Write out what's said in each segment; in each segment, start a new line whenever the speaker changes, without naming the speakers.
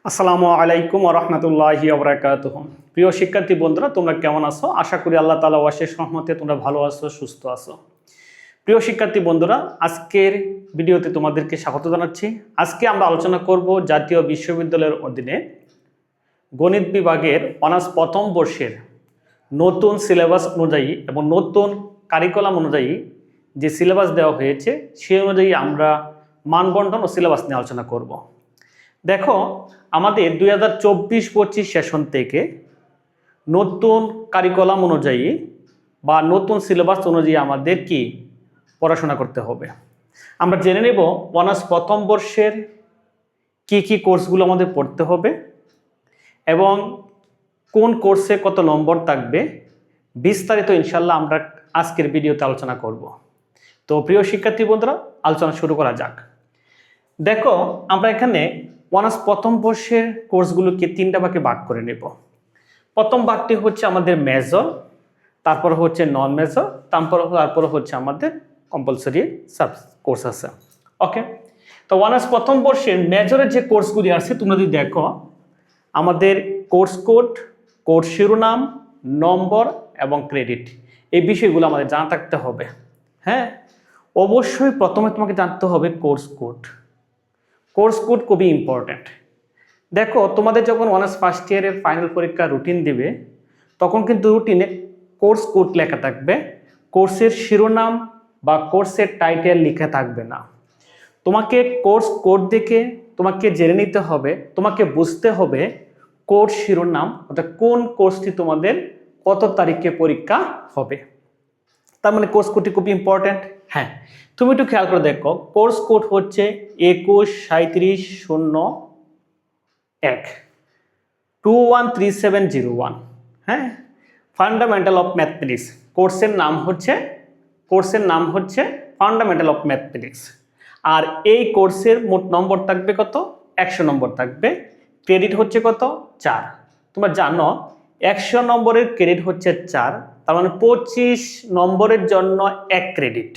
আসসালামু আলাইকুম ওয়া রাহমাতুল্লাহি ওয়া বারাকাতুহু। প্রিয় শিক্ষার্থী বন্ধুরা, তোমরা কেমন আছো? আশা করি আল্লাহ তাআলা অশেষ রহমতে তোমরা ভালো আছো, সুস্থ আছো। প্রিয় শিক্ষার্থী বন্ধুরা, আজকের ভিডিওতে তোমাদেরকে স্বাগত জানাচ্ছি। আজকে আমরা আলোচনা করব জাতীয় বিশ্ববিদ্যালয়ের অধীনে গণিত বিভাগের অনার্স প্রথম বর্ষের নতুন সিলেবাস অনুযায়ী এবং নতুন কারিকুলাম অনুযায়ী যে সিলেবাস দেওয়া হয়েছে সেই অনুযায়ী আমরা মানবন্টন ও সিলেবাস নিয়ে আলোচনা করব। দেখো, আমাদের 2024-25 সেশন থেকে নতুন কারিকুলাম অনুযায়ী বা নতুন সিলেবাস অনুযায়ী আমাদের কি পড়াশোনা করতে হবে। আমরা জেনে নেব অনার্স প্রথম বর্ষের কি কোর্সগুলো আমাদের পড়তে হবে এবং কোন কোর্সে কত নম্বর থাকবে, বিস্তারিত ইনশাল্লাহ আমরা আজকের ভিডিওতে আলোচনা করব। তো প্রিয় শিক্ষার্থী বন্ধুরা, আলোচনা শুরু করা যাক। দেখো, আমরা এখানে অনার্স প্রথম বর্ষের কোর্সগুলোকে তিনটা ভাগে ভাগ করে নেব। প্রথম ভাগটি হচ্ছে আমাদের মেজর, তারপর হচ্ছে নন মেজর, তারপর হচ্ছে আমাদের কম্পালসরি সাব কোর্স আছে। ওকে, তো অনার্স প্রথম বর্ষের মেজরের যে কোর্সগুলি আছে তোমরা যদি দেখো, আমাদের কোর্স কোড, কোর্স শিরোনাম, নম্বর এবং ক্রেডিট, এই বিষয়গুলো আমাদের জানা থাকতে হবে। হ্যাঁ, অবশ্যই প্রথমে তোমাকে জানতে হবে কোর্স কোড। কোর্স কোড খুবই ইম্পর্ট্যান্ট। দেখো, তোমাদের যখন অনার্স ফার্স্ট ইয়ারের ফাইনাল পরীক্ষা রুটিন দিবে তখন কিন্তু রুটিনে কোর্স কোড লেখা থাকবে, কোর্সের শিরোনাম বা কোর্সের টাইটেল লেখা থাকবে না। তোমাকে কোর্স কোড দেখে তোমাকে জেনে নিতে হবে, তোমাকে বুঝতে হবে কোর্স শিরোনাম অর্থাৎ কোন কোর্সটি তোমাদের কত তারিখে পরীক্ষা হবে। তার মানে কোর্স কোডটি খুব ইম্পর্ট্যান্ট। হ্যাঁ, তুমি একটু খেয়াল করে দেখো, কোর্স কোড হচ্ছে 21-3701 213701। হ্যাঁ, ফান্ডামেন্টাল অফ ম্যাথমেটিক্স কোর্সের নাম হচ্ছে ফান্ডামেন্টাল অফ ম্যাথমেটিক্স। আর এই কোর্সের মোট নম্বর থাকবে কত? 100 নম্বর থাকবে। ক্রেডিট হচ্ছে কত? 4। তোমরা জানো 100 নম্বরের ক্রেডিট হচ্ছে 4, তার মানে 25 নম্বরের জন্য 1 ক্রেডিট।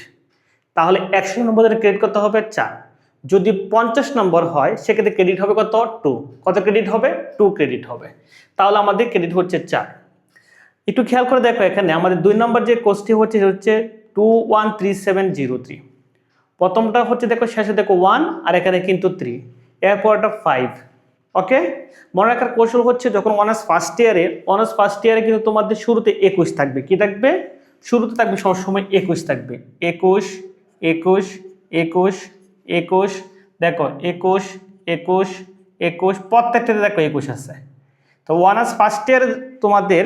তাহলে 100 নম্বরের ক্রেডিট কত হবে? 4। যদি 50 নম্বর হয় সেক্ষেত্রে ক্রেডিট হবে কত? 2। কত ক্রেডিট হবে? 2 ক্রেডিট হবে। তাহলে আমাদের ক্রেডিট হচ্ছে 4। একটু খেয়াল করে দেখো, এখানে আমাদের 2 নম্বর যে কোর্সটি হচ্ছে 213703। প্রথমটা হচ্ছে দেখো, শেষে দেখো 1 আর এখানে কিন্তু 3, এরপরটা 5। ওকে, মনে রাখার কৌশল হচ্ছে যখন অনার্স ফার্স্ট ইয়ারে কিন্তু তোমাদের শুরুতে 21 থাকবে। কি থাকবে? শুরুতে থাকবে সবসময় 21 থাকবে। 21 21 21 21, দেখো 21 21 21, প্রত্যেকটাতে দেখো 21 আছে। তো অনার্স ফার্স্ট ইয়ার তোমাদের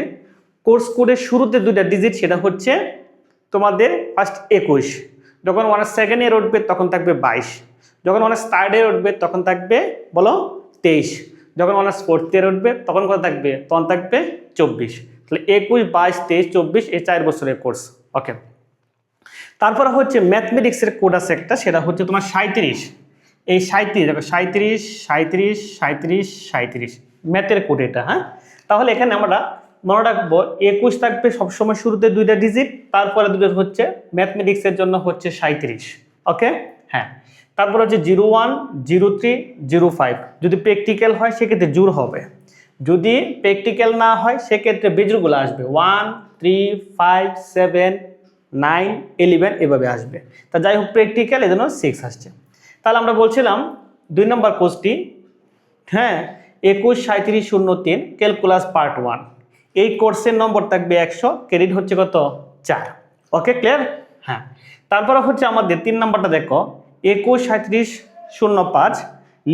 কোর্স কোডের শুরুতে 2টা ডিজিট, সেটা হচ্ছে তোমাদের ফার্স্ট 21। যখন অনার্স সেকেন্ড ইয়ার উঠবে তখন থাকবে 22। যখন অনার্স থার্ড ইয়ার উঠবে তখন থাকবে বলো 23। যখন অনার্স ফোর্থ ইয়ার উঠবে তখন কত থাকবে? তখন থাকবে 24। তাহলে 21 22 23 24 এই 4 বছরের কোর্স। ওকে, তারপরে হচ্ছে ম্যাথমেটিক্সের কোড আছে একটা, সেটা হচ্ছে তোমার 37। এই 37 দেখো, 37 37 37 37 ম্যাথের কোড এটা। হ্যাঁ, তাহলে এখানে আমরা মনে রাখবো 21 থাকবে সবসময় শুরুতে 2টা ডিজিট, তারপরে 2টা হচ্ছে ম্যাথমেটিক্সের জন্য হচ্ছে 37। ওকে, হ্যাঁ, তারপর হচ্ছে 01 03 05। যদি প্র্যাকটিক্যাল হয় সেক্ষেত্রে জোর হবে, যদি প্র্যাকটিক্যাল না হয় সেক্ষেত্রে বেজুরগুলো আসবে 1 3 5 7 9 11 এভাবে আসবে। তা যাই হোক, প্র্যাকটিক্যাল এজন্য 6 আসছে। তাহলে আমরা বলছিলাম 2 নম্বর কোর্সটি, হ্যাঁ, 21-3703 ক্যালকুলাস পার্ট 1। এই কোর্সের নম্বর থাকবে 100, ক্রেডিট হচ্ছে কত? 4। ওকে, ক্লিয়ার? হ্যাঁ, তারপরে হচ্ছে আমাদের 3 নম্বরটা দেখো, 21-3705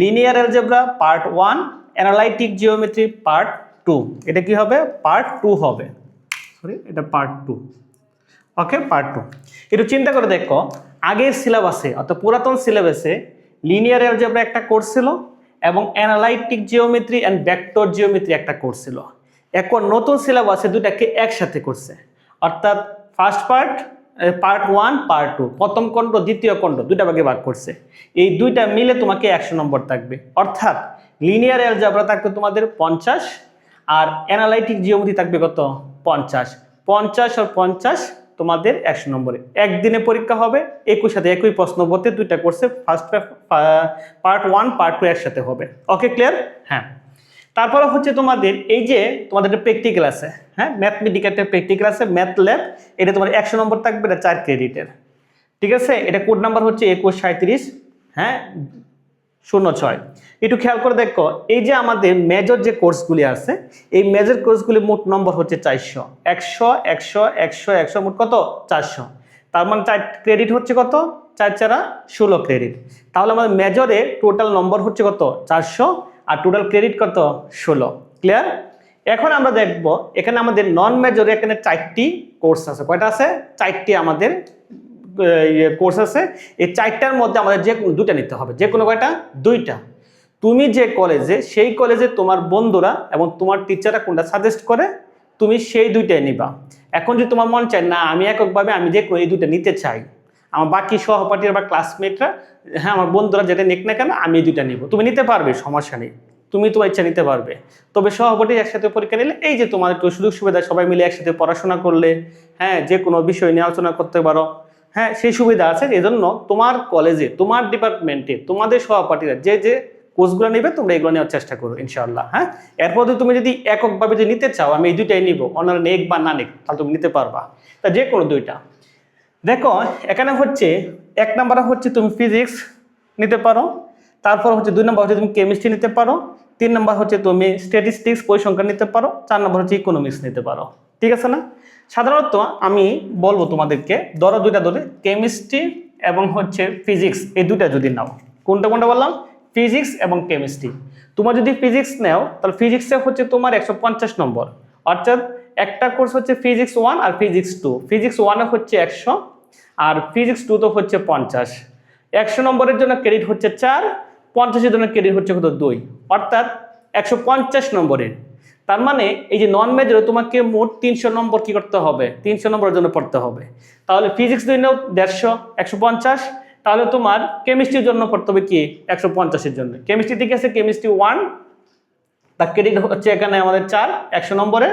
linear algebra part 1, analytic geometry part 2। এটা কি হবে? পার্ট 2 হবে। সরি, এটা পার্ট 2। ওকে, পার্ট 2। একটু চিন্তা করে দেখো, আগের সিলেবাসে অর্থাৎ পুরাতন সিলেবাসে লিনিয়ার অ্যালজেব্রা একটা কোর্স ছিল এবং analytic geometry and vector geometry একটা কোর্স ছিল। এখন নতুন সিলেবাসে দুটাকে একসাথে করছে, অর্থাৎ ফার্স্ট পার্ট 1 পার্ট 2, প্রথম খণ্ড দ্বিতীয় খণ্ড 2টা ভাগে ভাগ করছে। এই 2টা মিলে তোমাকে 100 নম্বর থাকবে। অর্থাৎ লিনিয়ার অ্যালজেব্রা থাকবে তোমাদের 50 আর অ্যানালাইটিক জিওমেট্রি থাকবে কত? 50। 50 আর 50 তোমাদের 100 নম্বরে। একদিনে পরীক্ষা হবে, একই সাথে একই প্রশ্নপত্রে 2টা কোর্সে ফার্স্ট পার্ট 1 পার্ট 2 একসাথে হবে। ওকে, ক্লিয়ার? হ্যাঁ, তারপরে হচ্ছে তোমাদের এই যে তোমাদের একটা প্র্যাকটিক্যাল আছে, হ্যাঁ ম্যাথমেটিক্যাল একটা প্র্যাকটিক্যাল আছে, ম্যাথ ল্যাব। এটা তোমার 100 নম্বর থাকবে, এটা 4 ক্রেডিটের, ঠিক আছে। এটা কোড নাম্বার হচ্ছে 2137, হ্যাঁ 06। একটু খেয়াল করে দেখো, এই যে আমাদের মেজর যে কোর্সগুলি আছে, এই মেজর কোর্সগুলি মোট নম্বর হচ্ছে 400, 100 100 100 100, মোট কত 400। তার মানে 4 ক্রেডিট হচ্ছে কত, 4 4 16 ক্রেডিট। তাহলে আমাদের মেজরে টোটাল নম্বর হচ্ছে কত 400, আর টোটাল ক্রেডিট কত 16। ক্লিয়ার? এখন আমরা দেখব এখানে আমাদের নন মেজরে এখানে 4টি কোর্স আছে। কয়টা আছে? 4টি আমাদের কোর্স আছে। এই 4টার মধ্যে আমাদের যে কোনো 2টা নিতে হবে। যে কোনো কয়টা? 2টা। তুমি যে কলেজে, সেই কলেজে তোমার বন্ধুরা এবং তোমার টিচাররা কোনটা সাজেস্ট করে, তুমি সেই 2টাই নিবা। এখন যদি তোমার মন চায় না আমি এককভাবে আমি যে এই 2টা নিতে চাই, আমার বাকি সহপাঠীরা বা ক্লাসমেটরা, হ্যাঁ আমার বন্ধুরা যেটা নিক না কেন আমি এই 2টা নিব, তুমি নিতে পারবে, সমস্যা নেই, তুমি তোমার ইচ্ছা নিতে পারবে। তবে সহপাঠী একসাথে পরীক্ষা নিলে এই যে তোমার একটু সুযোগ সুবিধা, সবাই মিলে একসাথে পড়াশোনা করলে, হ্যাঁ যে কোনো বিষয় নিয়ে আলোচনা করতে পারো, হ্যাঁ সেই সুবিধা আছে। এজন্য তোমার কলেজে, তোমার ডিপার্টমেন্টে, তোমাদের সহপাঠীরা যে যে কোর্সগুলো নেবে তোমরা এগুলো নেওয়ার চেষ্টা করো ইনশাআল্লাহ। হ্যাঁ এরপর তুমি যদি এককভাবে যদি নিতে চাও আমি এই 2টাই নিব, অন্যান্য নেক বা না নেক, তাহলে তুমি নিতে পারবা। তা যে কোনো 2টা। দেখো এখানে হচ্ছে 1 নম্বরে হচ্ছে তুমি ফিজিক্স নিতে পারো, তারপর হচ্ছে 2 নম্বর হচ্ছে তুমি কেমিস্ট্রি নিতে পারো, 3 নম্বর হচ্ছে তুমি স্ট্যাটিস্টিক্স পরিসংখ্যান নিতে পারো, 4 নম্বর হচ্ছে ইকোনমিক্স নিতে পারো, ঠিক আছে না? সাধারণত আমি বলবো তোমাদেরকে ধরো 2টা ধরে, কেমিস্ট্রি এবং হচ্ছে ফিজিক্স, এই 2টা যদি নাও। কোনটা কোনটা বললাম? ফিজিক্স এবং কেমিস্ট্রি। তোমার যদি ফিজিক্স নাও তাহলে ফিজিক্সে হচ্ছে তোমার 150 নম্বর, অর্থাৎ একটা কোর্স হচ্ছে ফিজিক্স 1 আর ফিজিক্স 2। ফিজিক্স 1 হচ্ছে 100 আর ফিজিক্স 2 তো হচ্ছে 50। 100 নম্বরের জন্য ক্রেডিট হচ্ছে 4, 50-এর জন্য ক্রেডিট হচ্ছে কত 2, অর্থাৎ 150 নম্বরের। তার মানে এই যে নন মেজরে তোমাকে মোট 300 নম্বর কি করতে হবে, 300 নম্বরের জন্য পড়তে হবে। তাহলে ফিজিক্স 2 নাও 150, 150। তাহলে তোমার কেমিস্ট্রির জন্য পড়তে হবে কি 150-এর জন্য। কেমিস্ট্রি ঠিক আছে, কেমিস্ট্রি 1 তার ক্রেডিট হচ্ছে এখানে আমাদের 4, 100 নম্বরে।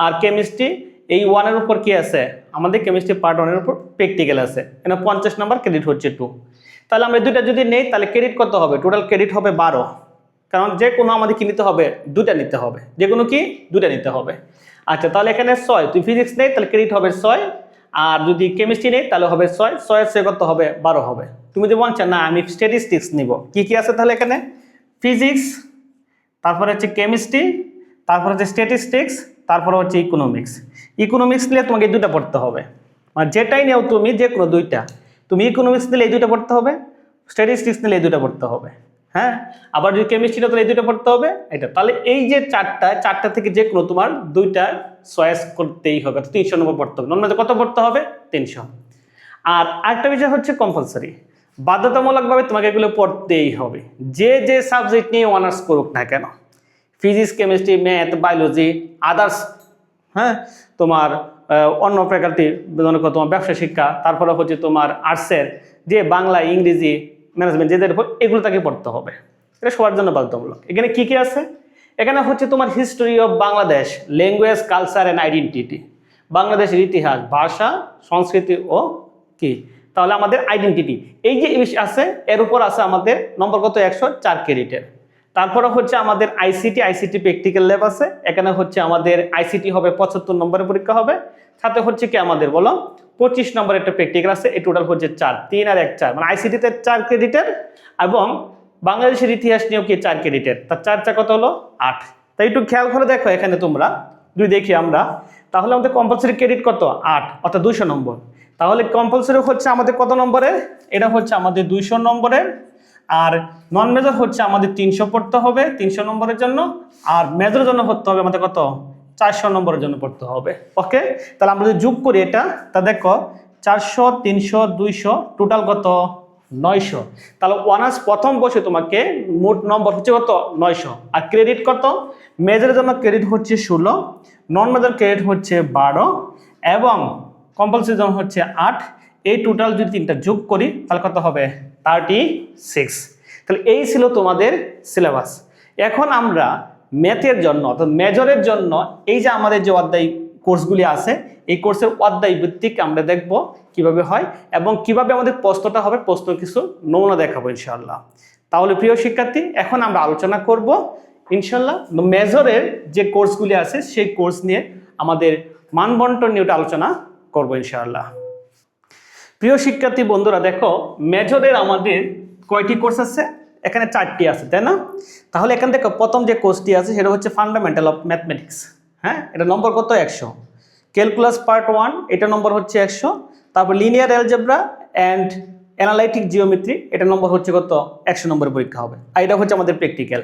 আর কেমিস্ট্রি এই 1-এর উপর কি আছে, আমাদের কেমিস্ট্রি পার্ট 1-এর উপর প্র্যাকটিক্যাল আছে, এখানে 50 নম্বর, ক্রেডিট হচ্ছে 2। তাহলে আমরা 2টা যদি নেই তাহলে ক্রেডিট কত হবে, টোটাল ক্রেডিট হবে 12। কারণ যে কোনো আমাদের কি নিতে হবে, 2টা নিতে হবে, যে কোনো কি 2টা নিতে হবে। আচ্ছা তাহলে এখানে 6, তুই ফিজিক্স নেই তাহলে ক্রেডিট হবে 6, আর যদি কেমিস্ট্রি নেই তাহলে হবে 6, 6-এর চেয়ে কত হবে 12 হবে। তুমি যদি বলছো না আমি স্ট্যাটিস্টিক্স নিব, কি কি আছে তাহলে এখানে? ফিজিক্স, তারপরে হচ্ছে কেমিস্ট্রি, তারপর হচ্ছে স্ট্যাটিস্টিক্স, তারপর হচ্ছে ইকোনমিক্স। ইকোনমিক্স নিলে তোমাকে এই 2টা পড়তে হবে, মানে যেটাই নেও তুমি, যে কোনো 2টা। তুমি ইকোনমিক্স নিলে এই 2টা পড়তে হবে, স্ট্যাটিস্টিক্স নিলে এই 2টা পড়তে হবে, হ্যাঁ। আবার যদি কেমিস্ট্রি নিলে এই 2টা পড়তে হবে, এটা। তাহলে এই যে 4টা থেকে যে কোনো তোমার 2টা চয়েস করতেই হবে, 300 নম্বর পড়তে হবে। নর্মালি কত পড়তে হবে? 300। আর আরেকটা বিষয় হচ্ছে কম্পালসারি, বাধ্যতামূলকভাবে তোমাকে এগুলো পড়তেই হবে, যে যে সাবজেক্ট নিয়ে অনার্স করুক না কেন, physics, chemistry, math, biology, others, হ্যাঁ তোমার অন্য ফ্যাকাল্টি, তোমার ব্যবসা শিক্ষা, তারপরে হচ্ছে তোমার আর্টসের যে বাংলা, ইংরেজি, ম্যানেজমেন্ট, যেদের এগুলো তাকে পড়তে হবে, এটা সবার জন্য বাধ্যতামূলক। এখানে কি কি আছে? এখানে হচ্ছে তোমার history of Bangladesh, language, culture and identity, বাংলাদেশের ইতিহাস, ভাষা, সংস্কৃতি ও কি, তাহলে আমাদের আইডেন্টিটি, এই যে আছে এর উপর আছে আমাদের নম্বর কত 104 ক্রেডিটের। তারপরে হচ্ছে আমাদের আইসিটি প্র্যাকটিক্যাল ল্যাব আছে, এখানে হচ্ছে আমাদের আইসিটি হবে 75 নম্বরের পরীক্ষা হবে, সাথে হচ্ছে কি আমাদের বলো 25 নম্বরের একটা প্র্যাকটিক্যাল আছে, এই টোটাল হচ্ছে 4, 3 আর 1 4, মানে আইসিটিতে 4 ক্রেডিটের এবং বাংলাদেশের ইতিহাস নিয়েও কি 4 ক্রেডিটের, তার 4 4 কত হলো 8। তাই একটু খেয়াল করে দেখো এখানে তোমরা যদি দেখি আমরা, তাহলে আমাদের কম্পালসারি ক্রেডিট কত 8, অর্থাৎ 200 নম্বর। তাহলে কম্পালসারি হচ্ছে আমাদের কত নম্বরের, এটা হচ্ছে আমাদের 200 নম্বরের। আর নন মেজর হচ্ছে আমাদের 300 পড়তে হবে 300 নম্বরের জন্য, আর মেজরের জন্য পড়তে হবে আমাদের কত 400 নম্বরের জন্য পড়তে হবে। ওকে, তাহলে আমরা যদি যোগ করি এটা, তা দেখো 400, 300, 200, টোটাল কত 900। তাহলে অনার্স প্রথম বর্ষে তোমাকে মোট নম্বর হচ্ছে কত 900। আর ক্রেডিট কত, মেজরের জন্য ক্রেডিট হচ্ছে 16, নন মেজর ক্রেডিট হচ্ছে 12 এবং কম্পালসারি জন্য হচ্ছে 8। এই টোটাল যদি 3টা যোগ করি তাহলে কত হবে 36। তাহলে এই ছিল তোমাদের সিলেবাস। এখন আমরা ম্যাথের জন্য অর্থাৎ মেজরের জন্য এই যে আমাদের যে অধ্যায় কোর্সগুলি আছে, এই কোর্সের অধ্যায় ভিত্তিক আমরা দেখব কিভাবে হয় এবং কিভাবে আমাদের প্রশ্নটা হবে, প্রশ্ন কিছু নমুনা দেখাবো ইনশাআল্লাহ। তাহলে প্রিয় শিক্ষার্থী, এখন আমরা আলোচনা করব ইনশাল্লাহ মেজরের যে কোর্সগুলি আছে সেই কোর্স নিয়ে আমাদের মানবন্টন নিয়ে ওটা আলোচনা করবো ইনশাআল্লাহ। প্রিয় শিক্ষার্থী বন্ধুরা, দেখো মেজরের আমাদের কয়টি কোর্স আছে? এখানে 4টি আছে, তাই না? তাহলে এখান থেকে প্রথম যে কোর্সটি আছে সেটা হচ্ছে ফান্ডামেন্টাল অফ ম্যাথমেটিক্স। হ্যাঁ, এটা নম্বর কত? 100। ক্যালকুলাস পার্ট 1 এটা নম্বর হচ্ছে 100। তারপর linear algebra and analytic geometry এটা নম্বর হচ্ছে কত? 100 নম্বরের পরীক্ষা হবে। আর এটা হচ্ছে আমাদের প্র্যাকটিক্যাল।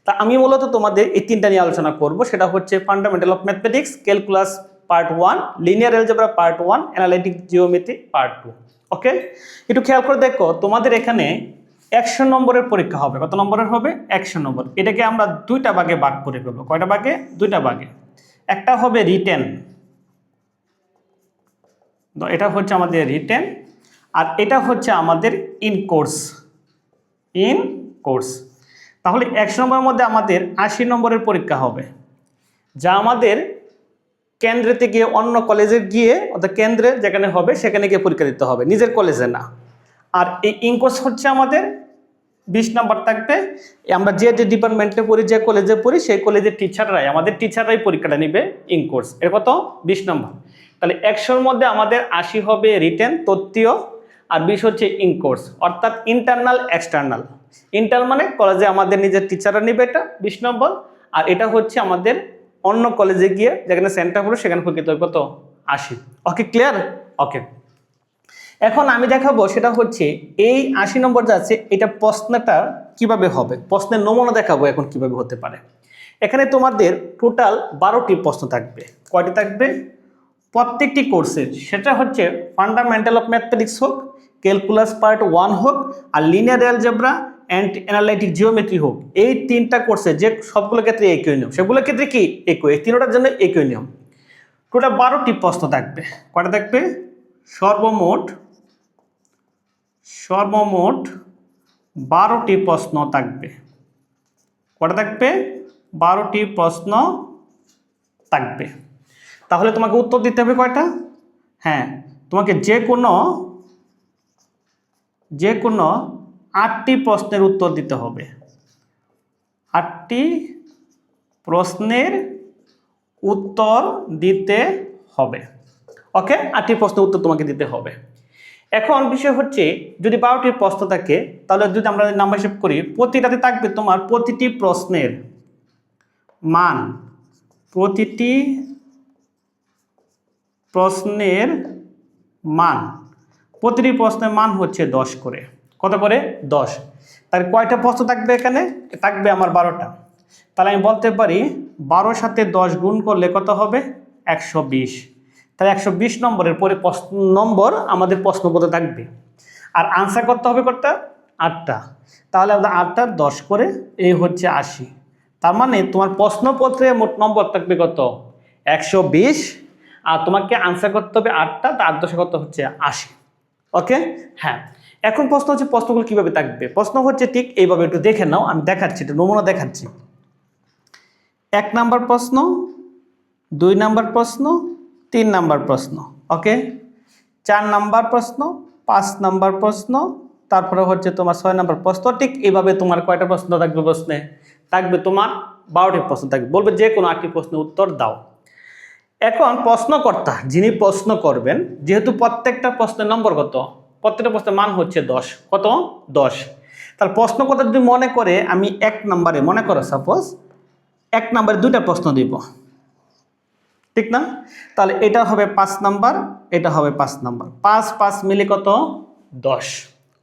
তা আমি মূলত তোমাদের এই 3টা নিয়ে আলোচনা করব। সেটা হচ্ছে fundamental of mathematics, calculus part 1, linear algebra part 1, analytic geometry part 2। ওকে, একটু খেয়াল করে দেখো, তোমাদের এখানে 100 নম্বরের পরীক্ষা হবে। কত নম্বরের হবে? 100 নম্বর। এটাকে আমরা 2টা ভাগে ভাগ করে ফেলবো। কয়টা ভাগে? 2টা ভাগে। একটা হবে রিটেন, এটা হচ্ছে আমাদের রিটেন, আর এটা হচ্ছে আমাদের ইন কোর্স। তাহলে 100 নম্বরের মধ্যে আমাদের 80 নম্বরের পরীক্ষা হবে, যা আমাদের কেন্দ্রেতে গিয়ে, অন্য কলেজে গিয়ে, অর্থাৎ কেন্দ্রে যেখানে হবে সেখানে গিয়ে পরীক্ষা দিতে হবে, নিজের কলেজে না। আর এই ইন কোর্স হচ্ছে আমাদের 20 নম্বর থাকবে। আমরা যে ডিপার্টমেন্টে পড়ি, যে কলেজে পড়ি, সেই কলেজের টিচাররাই পরীক্ষাটা নিবে ইন কোর্স। এর কত? 20 নম্বর। তাহলে 100-র মধ্যে আমাদের 80 হবে রিটেন, তত্ত্বীয়, আর 20 হচ্ছে ইন কোর্স, অর্থাৎ ইন্টারনাল এক্সটার্নাল। ইন্টারনাল মানে কলেজে আমাদের নিজের টিচাররা নিবে, এটা 20 নম্বর। আর এটা হচ্ছে আমাদের অন্য কলেজে গিয়ে, যেখানে সেন্টার পড়ে সেখানে পরীক্ষা হবে কত? 80। ওকে, ক্লিয়ার? ওকে, এখন আমি দেখাবো সেটা হচ্ছে এই 80 নম্বর যা আছে এটা প্রশ্নটা কিভাবে হবে, প্রশ্নের নমুনা দেখাবো এখন কিভাবে হতে পারে। এখানে তোমাদের টোটাল 12টি প্রশ্ন থাকবে। কয়টি থাকবে? প্রত্যেকটি কোর্সের, সেটা হচ্ছে ফান্ডামেন্টাল অফ ম্যাথমেটিক্স হোক, ক্যালকুলাস পার্ট 1 হোক, আর linear algebra and analytic geometry হোক, এই 3টা কোর্সে যে সবগুলো ক্ষেত্রে একই নিয়ম, সেগুলোর ক্ষেত্রে কি একই, এই 3টার জন্য একই নিয়ম। টোটাল 12টি প্রশ্ন থাকবে। কয়টা থাকবে? সর্বমোট 12টি প্রশ্ন থাকবে। কয়টা থাকবে? 12টি প্রশ্ন থাকবে। তাহলে তোমাকে উত্তর দিতে হবে কয়টা? হ্যাঁ, তোমাকে যে কোনো 8টি প্রশ্নের উত্তর দিতে হবে। 8টি প্রশ্নের উত্তর দিতে হবে। ওকে, 8টি প্রশ্নের উত্তর তোমাকে দিতে হবে। এখন বিষয় হচ্ছে, যদি 12টির প্রশ্ন থাকে তাহলে যদি আমরা নাম্বার হিসেব করি, প্রতিটাতে থাকবে তোমার প্রতিটি প্রশ্নের মান, প্রতিটি প্রশ্নের মান হচ্ছে 10 করে। কত করে? 10। তাহলে কয়টা প্রশ্ন থাকবে এখানে? থাকবে আমার 12টা। তাহলে আমি বলতে পারি 12 সাথে 10 গুণ করলে কত হবে? 120। তাহলে 120 নম্বরের পরে নম্বর আমাদের প্রশ্নপত্রে থাকবে। আর আনসার করতে হবে কতটা? 8টা। তাহলে আমাদের 8টা 10 করে, এই হচ্ছে 80। তার মানে তোমার প্রশ্নপত্রে মোট নম্বর থাকবে কত? 120। আর তোমাকে আনসার করতে হবে 8টা, তার 8 কত হচ্ছে 80। ওকে, হ্যাঁ। এখন প্রশ্ন হচ্ছে প্রশ্নগুলো কিভাবে থাকবে। প্রশ্ন হচ্ছে ঠিক এইভাবে, একটু দেখে নাও, আমি দেখাচ্ছি, একটু নমুনা দেখাচ্ছি। 1 নাম্বার প্রশ্ন, 2 নাম্বার প্রশ্ন, 3 নাম্বার প্রশ্ন, ওকে, 4 নাম্বার প্রশ্ন, 5 নাম্বার প্রশ্ন, তারপরে হচ্ছে তোমার 6 নাম্বার প্রশ্ন। ঠিক এইভাবে তোমার কয়টা প্রশ্ন থাকবে? প্রশ্নে থাকবে তোমার 12টি প্রশ্ন থাকবে। বলবে যে কোনো 8টি প্রশ্নের উত্তর দাও। এখন প্রশ্নকর্তা যিনি প্রশ্ন করবেন, যেহেতু প্রত্যেকটা প্রশ্নের নম্বর কত, প্রত্যেকটা প্রশ্নের মান হচ্ছে 10। কত? 10। তাহলে প্রশ্নকর্তা যদি মনে করে আমি 1 নম্বরে, মনে করো সাপোজ 1 নম্বরে 2টা প্রশ্ন দিব, ঠিক না? তাহলে এটা হবে 5 নাম্বার, এটা হবে 5 নাম্বার, 5 5 মিলে কত? 10।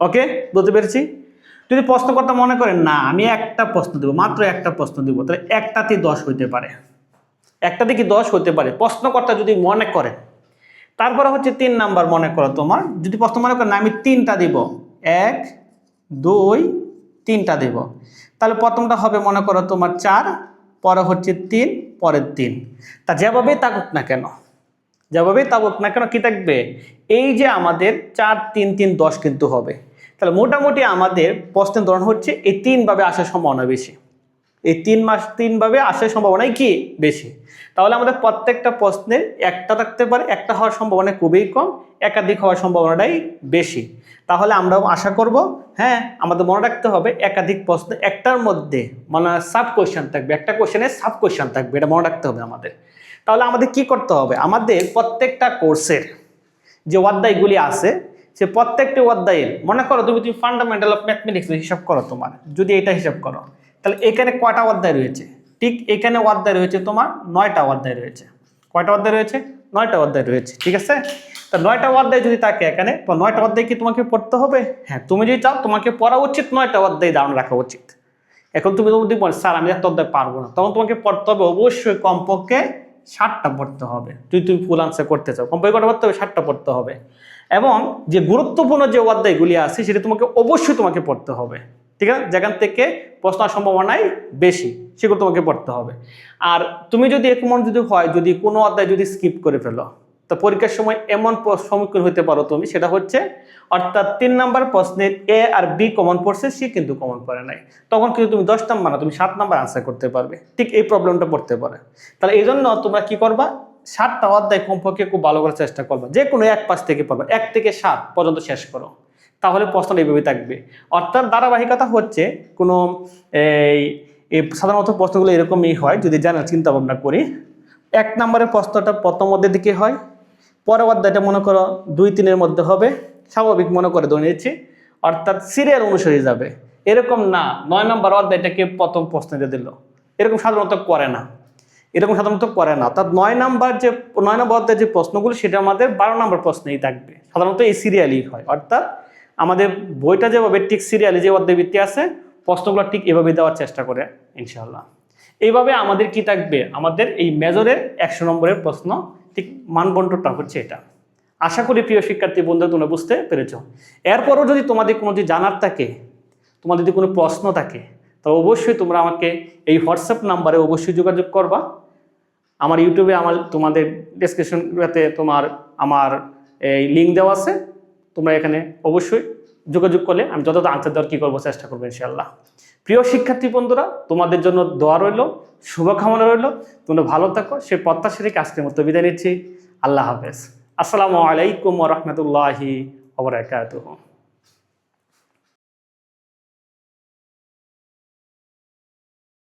ওকে, বুঝতে পেরেছি? যদি প্রশ্নকর্তা মনে করেন না আমি একটা প্রশ্ন দেব, মাত্র একটা প্রশ্ন দিব, তাহলে একটাতে 10 হইতে পারে, একটাতে কি 10 হতে পারে প্রশ্নকর্তা যদি মনে করে। তারপরে হচ্ছে 3 নাম্বার, মনে করো তোমার যদি প্রশ্ন মনে করেন না আমি 3টা দিব, 1 2 3টা দেব, তাহলে প্রথমটা হবে মনে করো তোমার 4, পরে হচ্ছে 3, পরের 3। তা যেভাবেই থাকুক না কেন, কি থাকবে? এই যে আমাদের 4 3 3 10 কিন্তু হবে। তাহলে মোটামুটি আমাদের প্রশ্নের ধরন হচ্ছে এই 3 ভাবে আসার সম্ভাবনা বেশি। এই 3 মাস 3 ভাবে আসার সম্ভাবনাই কি বেশি। তাহলে আমাদের প্রত্যেকটা প্রশ্নের একটা থাকতে পারে, একটা হওয়ার সম্ভাবনা খুবই কম, একাধিক হওয়ার সম্ভাবনাটাই বেশি। তাহলে আমরাও আশা করব, হ্যাঁ আমাদের মনে রাখতে হবে একাধিক প্রশ্ন একটার মধ্যে মানে সাব কোয়েশ্চেন থাকবে, একটা কোয়েশ্চেনে সাব কোয়েশ্চেন থাকবে, এটা মনে রাখতে হবে আমাদের। তাহলে আমাদের কি করতে হবে, আমাদের প্রত্যেকটা কোর্সের যে অধ্যায়গুলি আছে সে প্রত্যেকটা অধ্যায়ের মনে করো তুমি ফান্ডামেন্টাল অফ ম্যাথমেটিক্স হিসাব করো, তোমার যদি এটা হিসাব করো তাহলে এখানে কয়টা অধ্যায় রয়েছে, ঠিক এখানে অধ্যায় রয়েছে তোমার 9টা অধ্যায় রয়েছে। কয়টা অধ্যায় রয়েছে? 9টা অধ্যায় রয়েছে, ঠিক আছে। তো 9টা অধ্যায় যদি থাকে এখানে, তো 9টা অধ্যায় কি তোমাকে পড়তে হবে? হ্যাঁ, তুমি যদি চাও তোমাকে পড়া উচিত, 9টা অধ্যায় ধারণ রাখা উচিত। এখন তুমি যদি বলো স্যার আমি এত অধ্যায় পারবো না, তখন তোমাকে পড়তে হবে অবশ্যই কমপক্ষে 7টা পড়তে হবে। যদি তুমি ফুল আনসার করতে চাও কমপক্ষে কটা পড়তে হবে? 7টা পড়তে হবে। এবং যে গুরুত্বপূর্ণ যে অধ্যায়গুলি আছে সেটা তোমাকে পড়তে হবে, ঠিক আছে, যেখান থেকে প্রশ্ন আসার সম্ভাবনাই বেশি সেগুলো তোমাকে পড়তে হবে। আর তুমি যদি এমন যদি হয় যদি কোনো অধ্যায় যদি স্কিপ করে ফেলো, তো পরীক্ষার সময় এমন সম্মুখীন হতে পারো তুমি, সেটা হচ্ছে অর্থাৎ 3 নাম্বার প্রশ্নের এ আর বি কমন পড়ছে, সে কিন্তু কমন পড়ে নাই, তখন কিন্তু তুমি 10 নাম্বার না তুমি 7 নাম্বার আনসার করতে পারবে, ঠিক এই প্রবলেমটা পড়তে পারে। তাহলে এই জন্য তোমরা কি করবা, 7টা অধ্যায় কমপক্ষে খুব ভালো করে চেষ্টা করবা, যে কোনো এক পাশ থেকে পড়বা, 1 থেকে 7 পর্যন্ত শেষ করো, তাহলে প্রশ্নটা এইভাবে থাকবে। অর্থাৎ ধারাবাহিকতা হচ্ছে কোনো এই সাধারণত প্রশ্নগুলো এরকমই হয় যদি জানার চিন্তা ভাবনা করি। 1 নম্বরের প্রশ্নটা প্রথম অধ্যায় দিকে হয়, পরের অধ্যায়টা মনে করো 2-3-এর মধ্যে হবে, স্বাভাবিক মনে করে ধরে নিচ্ছি, অর্থাৎ সিরিয়াল অনুসারে যাবে। এরকম না 9 নম্বর অধ্যায়টাকে প্রথম প্রশ্নে দিল, এরকম সাধারণত করে না, অর্থাৎ 9 নম্বর অধ্যায়ের যে প্রশ্নগুলো সেটা আমাদের 12 নম্বর প্রশ্নেই থাকবে, সাধারণত এই সিরিয়ালই হয়। অর্থাৎ আমাদের বইটা যেভাবে ঠিক সিরিয়ালে যে অধ্যায়ভিত্তি আছে প্রশ্নগুলো ঠিক এভাবে দেওয়ার চেষ্টা করে ইনশাআল্লাহ। এইভাবে আমাদের কি থাকবে, আমাদের এই মেজরের 100 নম্বরের প্রশ্ন ঠিক মানবন্টনটা হচ্ছে এটা। আশা করি প্রিয় শিক্ষার্থী বন্ধু তোমরা বুঝতে পেরেছ। এরপরও যদি তোমাদের কোনো যদি জানার থাকে, তোমাদের যদি কোনো প্রশ্ন থাকে, তো অবশ্যই তোমরা আমাকে এই হোয়াটসঅ্যাপ নাম্বারে অবশ্যই যোগাযোগ করবা। আমার ইউটিউবে তোমাদের ডেসক্রিপশনটাতে আমার এই লিঙ্ক দেওয়া আছে, তোমরা এখানে অবশ্যই যোগাযোগ করলে আমি যতটা আনসার দেওয়ার করবো চেষ্টা করবো ইনশাআল্লাহ। প্রিয় শিক্ষার্থী বন্ধুরা, তোমাদের জন্য দোয়া রইল, শুভকামনা রইল, তোমরা ভালো থাকো সে প্রত্যাশা রেখে আজকের মতো বিদায় নিচ্ছি। আল্লাহ হাফেজ। আসসালামু আলাইকুম ওয়া রাহমাতুল্লাহি ওয়া বারাকাতুহু।